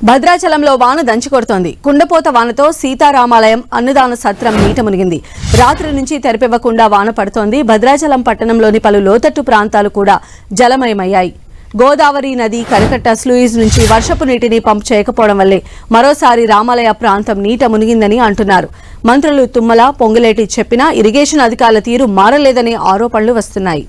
భద్రాచలంలో వాన దంచుకొడుతోంది. కుండపోత వానతో సీతారామాలయం అన్నదాన సత్రం నీట మునిగింది. రాత్రి నుంచి తెరపివ్వకుండా వాన పడుతోంది. భద్రాచలం పట్టణంలోని పలు లోతట్టు ప్రాంతాలు కూడా జలమయమయ్యాయి. గోదావరి నది కరకట్ట స్లూయిస్ నుంచి వర్షపు నీటిని పంప్ చేయకపోవడం వల్లే మరోసారి రామాలయ ప్రాంతం నీట మునిగిందని అంటున్నారు. మంత్రులు తుమ్మల, పొంగులేటి చెప్పినా ఇరిగేషన్ అధికారుల తీరు మారలేదనే ఆరోపణలు వస్తున్నాయి.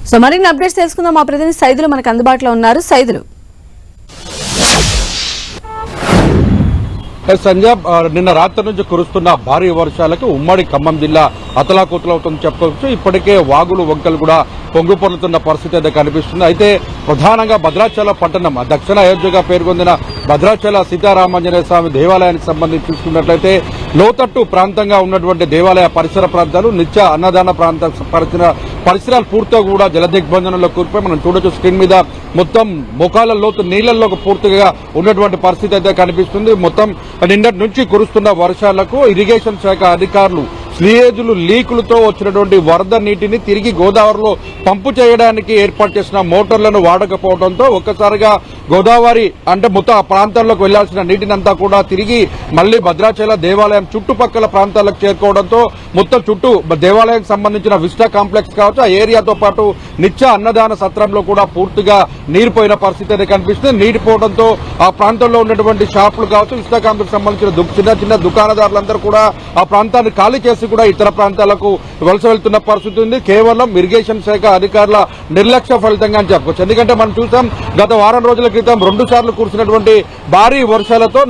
సో మరిన్ని అప్డేట్స్ తెలుసుకుందాం. మా ప్రతినిధి సైదులు మనకు అందుబాటులో ఉన్నారు. సైదులు, సంజయ్, నిన్న రాత్రి నుంచి కురుస్తున్న భారీ వర్షాలకు ఉమ్మడి ఖమ్మం జిల్లా అతలాకుతలవుతుందని చెప్పుకోవచ్చు. ఇప్పటికే వాగులు వంకలు కూడా పొంగిపొర్లుతున్న పరిస్థితి అయితే కనిపిస్తుంది. అయితే ప్రధానంగా భద్రాచల పట్టణం దక్షిణ అయోధ్యగా పేర్కొందిన భద్రాచల సీతారామాంజనేయ స్వామి దేవాలయానికి సంబంధించి చూసుకున్నట్లయితే లోతట్టు ప్రాంతంగా ఉన్నటువంటి దేవాలయ పరిసర ప్రాంతాలు నిత్య అన్నదాన పరిసరాలు పూర్తిగా కూడా జలదిగ్బంధనంలో కూర్చిపోయి మనం చూడొచ్చు. స్క్రీన్ మీద మొత్తం మోకాల లోతు నీళ్లలోకి పూర్తిగా ఉన్నటువంటి పరిస్థితి అయితే కనిపిస్తుంది. మొత్తం నిన్నటి నుంచి కురుస్తున్న వర్షాలకు ఇరిగేషన్ శాఖ అధికారులు స్లీయేజులు లీకులతో వచ్చినటువంటి వరద నీటిని తిరిగి గోదావరిలో పంపు చేయడానికి ఏర్పాటు చేసిన మోటార్లను వాడకపోవడంతో ఒక్కసారిగా గోదావరి అంటే మొత్తం ఆ ప్రాంతాల్లోకి వెళ్లాల్సిన నీటినంతా కూడా తిరిగి మళ్లీ భద్రాచల దేవాలయం చుట్టుపక్కల ప్రాంతాలకు చేరుకోవడంతో మొత్తం చుట్టూ దేవాలయానికి సంబంధించిన విస్టా కాంప్లెక్స్ కావచ్చు, ఆ ఏరియాతో పాటు నిత్య అన్నదాన సత్రంలో కూడా పూర్తిగా నీరు పోయిన పరిస్థితి అయితే కనిపిస్తుంది. నీరు పోవడంతో ఆ ప్రాంతంలో ఉన్నటువంటి షాపులు కావచ్చు, విస్టా కాంప్లెక్స్ సంబంధించిన చిన్న చిన్న దుకాణదారులందరూ కూడా ఆ ప్రాంతాన్ని ఖాళీ చేసి కూడా ఇతర ప్రాంతాలకు వలస వెళ్తున్న పరిస్థితి ఉంది. కేవలం ఇరిగేషన్ శాఖ అధికారుల నిర్లక్ష్య ఫలితంగా అని చెప్పుకోవచ్చు. ఎందుకంటే మనం చూసాం, గత వారం రోజుల క్రితం 2 సార్లు కురిసినటువంటి భారీ వర్షాలతో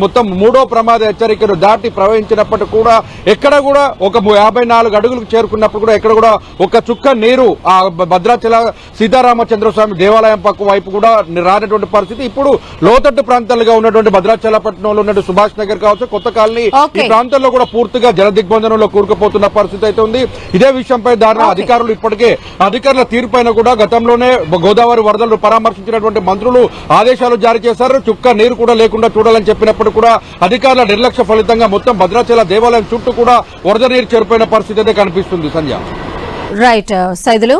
మొత్తం 3వ ప్రమాద హెచ్చరికను దాటి ప్రవహించినప్పటికీ కూడా ఎక్కడ కూడా ఒక 54 అడుగులకు చేరుకున్నప్పుడు కూడా ఎక్కడ కూడా ఒక చుక్క నీరు ఆ భద్రాచల సీతారామచంద్రస్వామి దేవాలయం పక్క వైపు కూడా రానటువంటి పరిస్థితి. ఇప్పుడు లోతట్టు ప్రాంతాలుగా ఉన్నటువంటి భద్రాచల పట్టణంలో ఉన్నటువంటి సుభాష్ నగర్ కావచ్చు, కొత్త కాలనీ, ఈ ప్రాంతాల్లో కూడా పూర్తిగా జల దిగ్బంధనంలో కూరుకుపోతున్న పరిస్థితి అయితే ఉంది. ఇదే విషయంపై అధికారులు ఇప్పటికే అధికారుల తీరుపైన కూడా గతంలోనే గోదావరి వరదలు పరామర్శించినటువంటి మంత్రులు ఆదేశాలు జారీ చేశారు. చుక్క నీరు కూడా లేకుండా చూడాలని చెప్పినప్పుడు కూడా అధికారుల నిర్లక్ష్య ఫలితంగా మొత్తం భద్రాచల దేవాలయం చుట్టూ కూడా వరద నీరు చేరిపోయిన పరిస్థితి అయితే కనిపిస్తుంది. సంధ్య, రైట్ సైదులు.